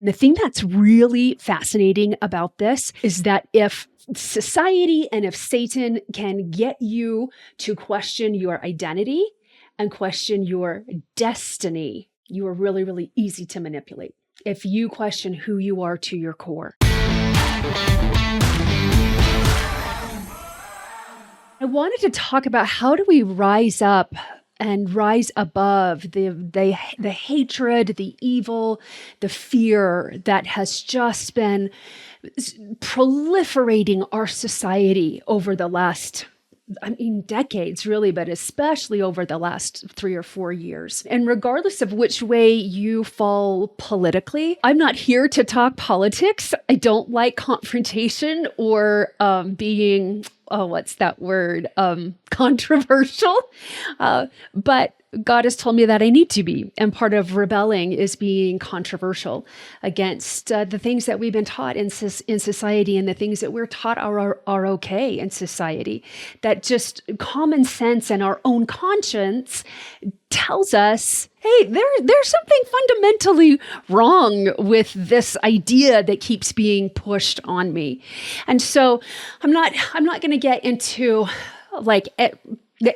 The thing that's really fascinating about this is that if society and if Satan can get you to question your identity and question your destiny, you are really, really easy to manipulate if you question who you are to your core. I wanted to talk about how do we rise up and rise above the hatred, the evil, the fear that has just been proliferating our society over the last, decades really, but especially over the last 3 or 4 years. And regardless of which way you fall politically, I'm not here to talk politics. I don't like confrontation or being, what's that word? Controversial. But God has told me that I need to be. And part of rebelling is being controversial against the things that we've been taught in society and the things that we're taught are okay in society. That just common sense and our own conscience tells us, hey, there's something fundamentally wrong with this idea that keeps being pushed on me. And so I'm not going to get into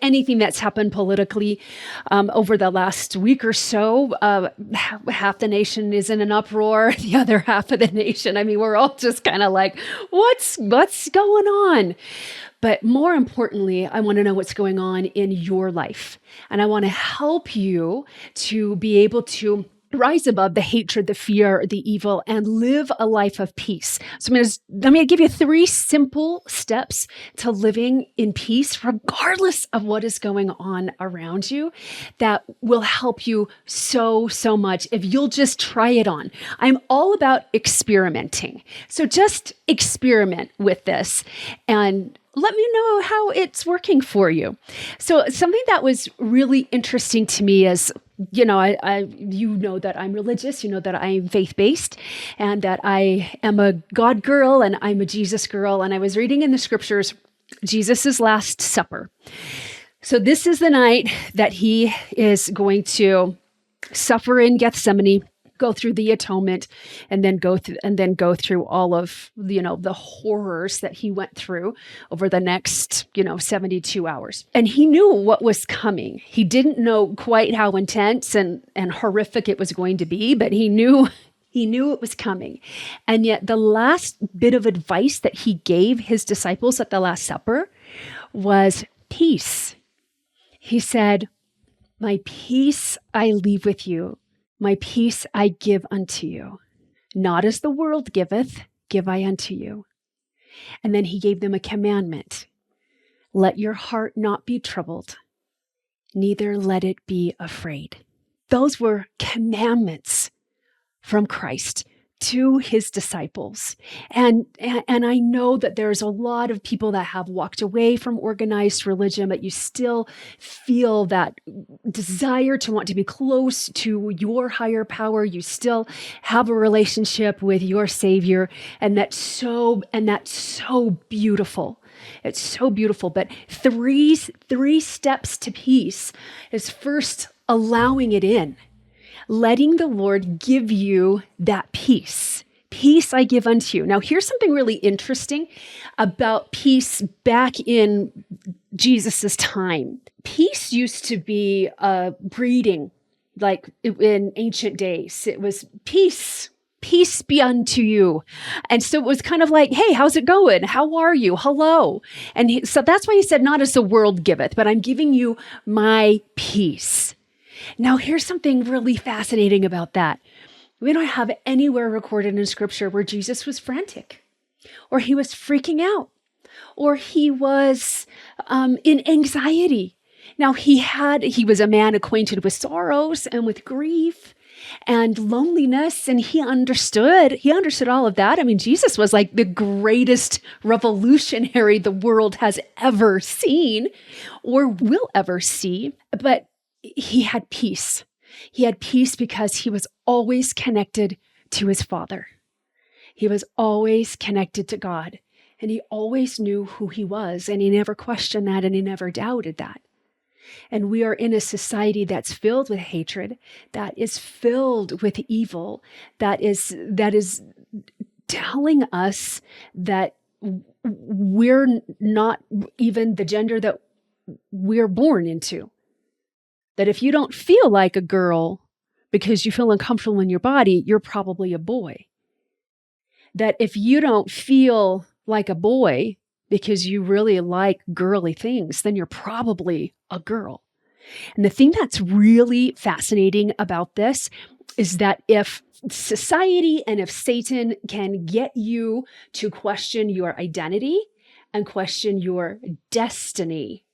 anything that's happened politically over the last week or so. Half the nation is in an uproar. The other half of the nation, we're all just kind of like, what's going on? But more importantly, I want to know what's going on in your life. And I want to help you to be able to rise above the hatred, the fear, the evil, and live a life of peace. So I'm going to give you 3 simple steps to living in peace, regardless of what is going on around you, that will help you so much if you'll just try it on. I'm all about experimenting. So just experiment with this and let me know how it's working for you. So something that was really interesting to me is, you know that I'm religious, you know that I'm faith-based, and that I am a God girl and I'm a Jesus girl. And I was reading in the scriptures, Jesus' Last Supper. So this is the night that he is going to suffer in Gethsemane, go through the atonement, and then go through all of the horrors that he went through over the next 72 hours. And he knew what was coming. He didn't know quite how intense and horrific it was going to be, but he knew it was coming. And yet the last bit of advice that he gave his disciples at the Last Supper was peace. He said, "My peace I leave with you. My peace I give unto you. Not as the world giveth, give I unto you." And then he gave them a commandment. "Let your heart not be troubled, neither let it be afraid." Those were commandments from Christ to his disciples. And I know that there's a lot of people that have walked away from organized religion, but you still feel that desire to want to be close to your higher power. You still have a relationship with your Savior, and that's so beautiful. It's so beautiful. But three steps to peace is first allowing it in. Letting the Lord give you that peace. Peace I give unto you. Now, here's something really interesting about peace back in Jesus's time. Peace used to be a breeding, like in ancient days. It was peace. Peace be unto you. And so it was kind of like, hey, how's it going? How are you? Hello. And so that's why he said, not as the world giveth, but I'm giving you my peace. Now, here's something really fascinating about that. We don't have anywhere recorded in scripture where Jesus was frantic, or he was freaking out, or he was in anxiety. Now, he was a man acquainted with sorrows and with grief and loneliness, and he understood all of that. Jesus was like the greatest revolutionary the world has ever seen or will ever see, but he had peace. He had peace because he was always connected to his Father. He was always connected to God, and he always knew who he was, and he never questioned that, and he never doubted that. And we are in a society that's filled with hatred, that is filled with evil, that is telling us that we're not even the gender that we're born into. That if you don't feel like a girl because you feel uncomfortable in your body, you're probably a boy. That if you don't feel like a boy because you really like girly things, then you're probably a girl. And the thing that's really fascinating about this is that if society and if Satan can get you to question your identity and question your destiny,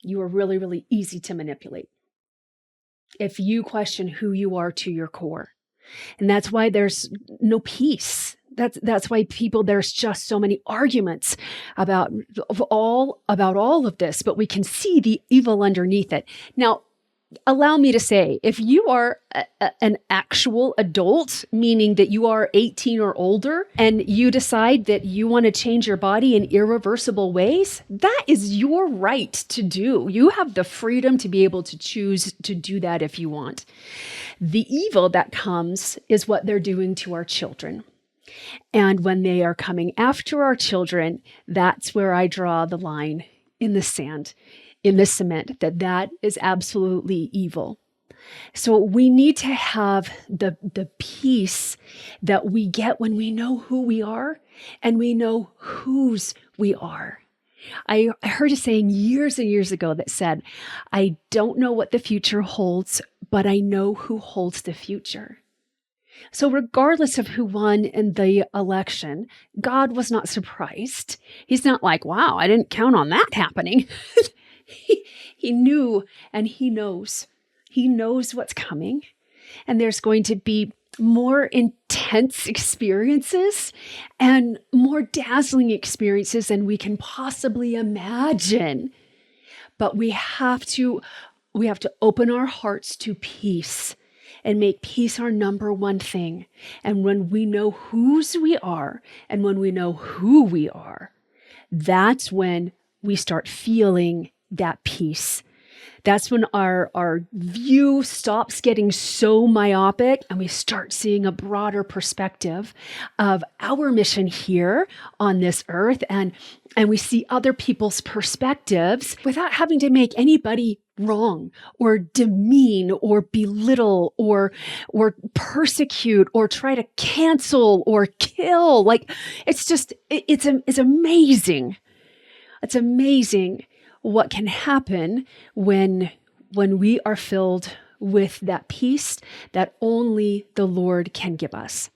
you are really, really easy to manipulate. If you question who you are to your core. And that's why there's no peace. That's why there's just so many arguments about all of this, but we can see the evil underneath it. Now, allow me to say, if you are an actual adult, meaning that you are 18 or older, and you decide that you want to change your body in irreversible ways, that is your right to do. You have the freedom to be able to choose to do that if you want. The evil that comes is what they're doing to our children. And when they are coming after our children, that's where I draw the line in the sand, in the cement, that is absolutely evil. So we need to have the peace that we get when we know who we are and we know whose we are. I heard a saying years and years ago that said, I don't know what the future holds, but I know who holds the future. So regardless of who won in the election, God was not surprised. He's not like, wow, I didn't count on that happening. He knew and he knows. He knows what's coming. And there's going to be more intense experiences and more dazzling experiences than we can possibly imagine. But we have to open our hearts to peace and make peace our number one thing. And when we know whose we are and when we know who we are, that's when we start feeling that peace. That's when our view stops getting so myopic and we start seeing a broader perspective of our mission here on this earth. And we see other people's perspectives without having to make anybody wrong or demean or belittle or persecute or try to cancel or kill. Like it's amazing. It's amazing what can happen when we are filled with that peace that only the Lord can give us.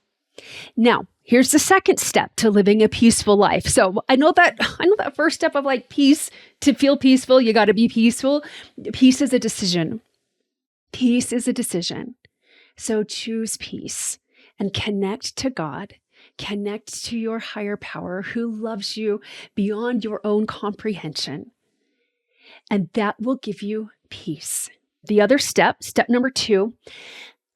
Now, here's the second step to living a peaceful life. So I know that first step of like peace, to feel peaceful, you got to be peaceful. Peace is a decision. Peace is a decision. So choose peace and connect to God. Connect to your higher power who loves you beyond your own comprehension. And that will give you peace. The other step number 2,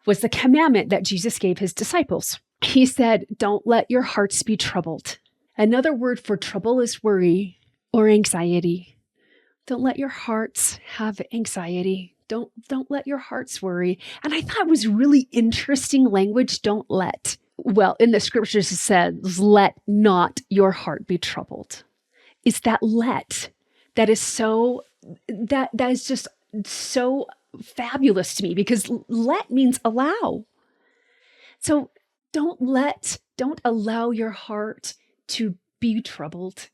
was the commandment that Jesus gave his disciples. He said, don't let your hearts be troubled. Another word for trouble is worry or anxiety. Don't let your hearts have anxiety. Don't let your hearts worry. And I thought it was really interesting language, don't let. Well, in the scriptures it says, let not your heart be troubled. It's that let that is just so fabulous to me, because let means allow. So don't allow your heart to be troubled,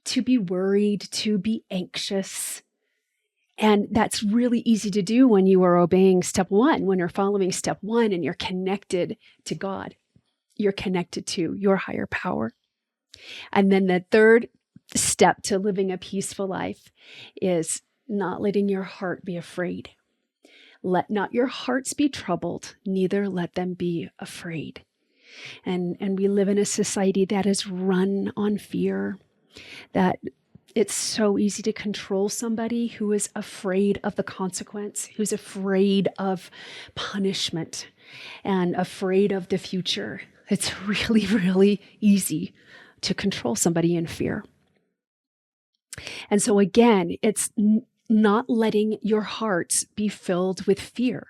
to be worried, to be anxious. And that's really easy to do when you are obeying step 1, when you're following step 1 and you're connected to God. You're connected to your higher power. And then the third step to living a peaceful life is not letting your heart be afraid. Let not your hearts be troubled, neither let them be afraid. And we live in a society that is run on fear, that it's so easy to control somebody who is afraid of the consequence, who's afraid of punishment and afraid of the future. It's really, really easy to control somebody in fear. And so again, it's not letting your hearts be filled with fear.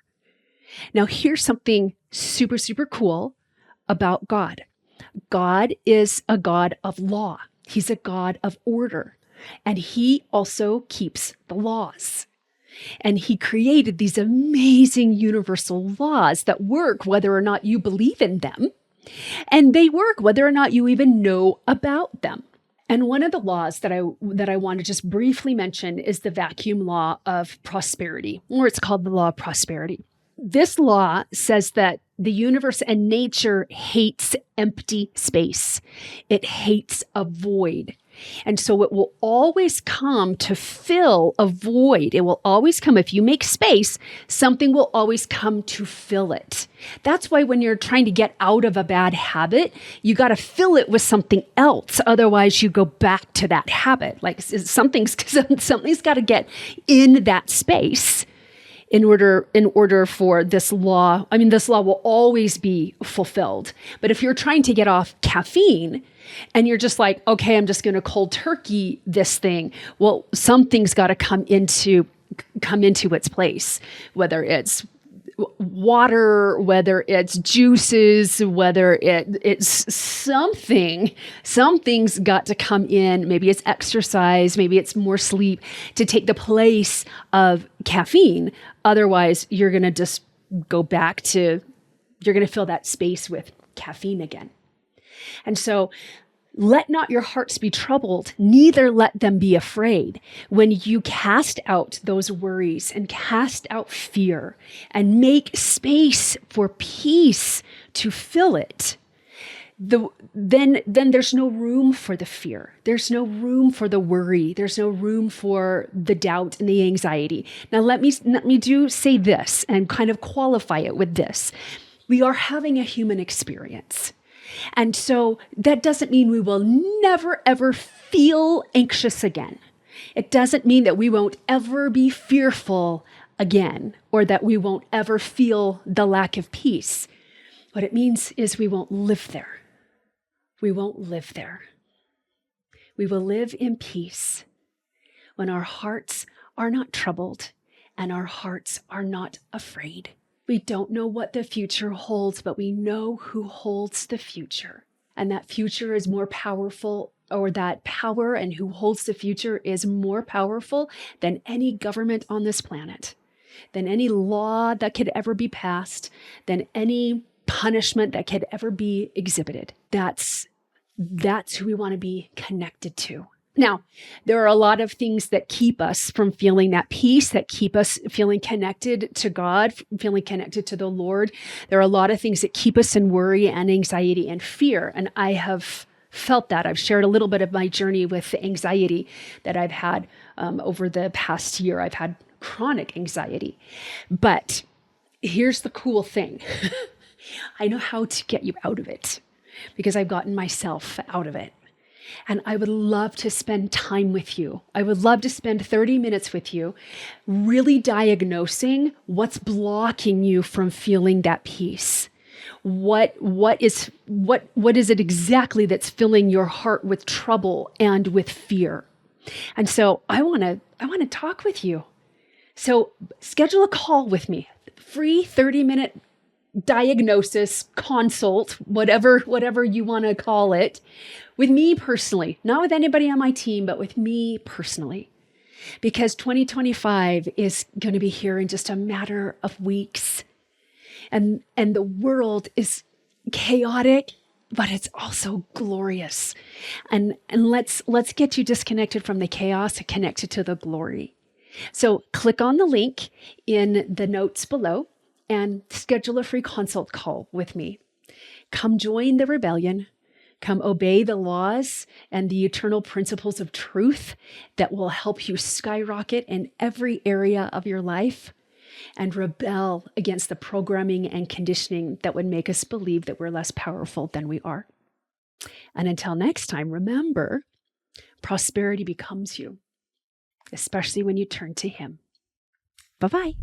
Now, here's something super, super cool about God. God is a God of law. He's a God of order, and he also keeps the laws. And he created these amazing universal laws that work whether or not you believe in them, and they work whether or not you even know about them. And one of the laws that I want to just briefly mention is the vacuum law of prosperity, or it's called the law of prosperity. This law says that the universe and nature hates empty space. It hates a void. And so it will always come to fill a void. It will always come. If you make space, something will always come to fill it. That's why when you're trying to get out of a bad habit, you got to fill it with something else. Otherwise, you go back to that habit. Like something's got to get in that space in order for this law. I mean, this law will always be fulfilled. But if you're trying to get off caffeine and you're just like, okay, I'm just going to cold turkey this thing, well, something's got to come into its place, whether it's water, whether it's juices, whether it's something's got to come in. Maybe it's exercise, maybe it's more sleep to take the place of caffeine. Otherwise, you're going to just go back to, you're going to fill that space with caffeine again. And so let not your hearts be troubled, neither let them be afraid. When you cast out those worries and cast out fear and make space for peace to fill it, then there's no room for the fear. There's no room for the worry. There's no room for the doubt and the anxiety. Now, let me say this and kind of qualify it with this. We are having a human experience. And so that doesn't mean we will never, ever feel anxious again. It doesn't mean that we won't ever be fearful again, or that we won't ever feel the lack of peace. What it means is we won't live there. We won't live there. We will live in peace when our hearts are not troubled and our hearts are not afraid. We don't know what the future holds, but we know who holds the future. And that future is more powerful, or that power and who holds the future is more powerful than any government on this planet, than any law that could ever be passed, than any punishment that could ever be exhibited. That's who we want to be connected to. Now, there are a lot of things that keep us from feeling that peace, that keep us feeling connected to God, feeling connected to the Lord. There are a lot of things that keep us in worry and anxiety and fear. And I have felt that. I've shared a little bit of my journey with the anxiety that I've had over the past year. I've had chronic anxiety. But here's the cool thing. I know how to get you out of it because I've gotten myself out of it. And I would love to spend time with you. I would love to spend 30 minutes with you, really diagnosing what's blocking you from feeling that peace. What is it exactly that's filling your heart with trouble and with fear? And so I want to talk with you. So schedule a call with me. Free 30-minute diagnosis, consult, whatever you want to call it, with me personally, not with anybody on my team, but with me personally, because 2025 is going to be here in just a matter of weeks. And the world is chaotic, but it's also glorious. And let's get you disconnected from the chaos and connected to the glory. So click on the link in the notes below and schedule a free consult call with me. Come join the rebellion. Come obey the laws and the eternal principles of truth that will help you skyrocket in every area of your life, and rebel against the programming and conditioning that would make us believe that we're less powerful than we are. And until next time, remember, prosperity becomes you, especially when you turn to Him. Bye-bye.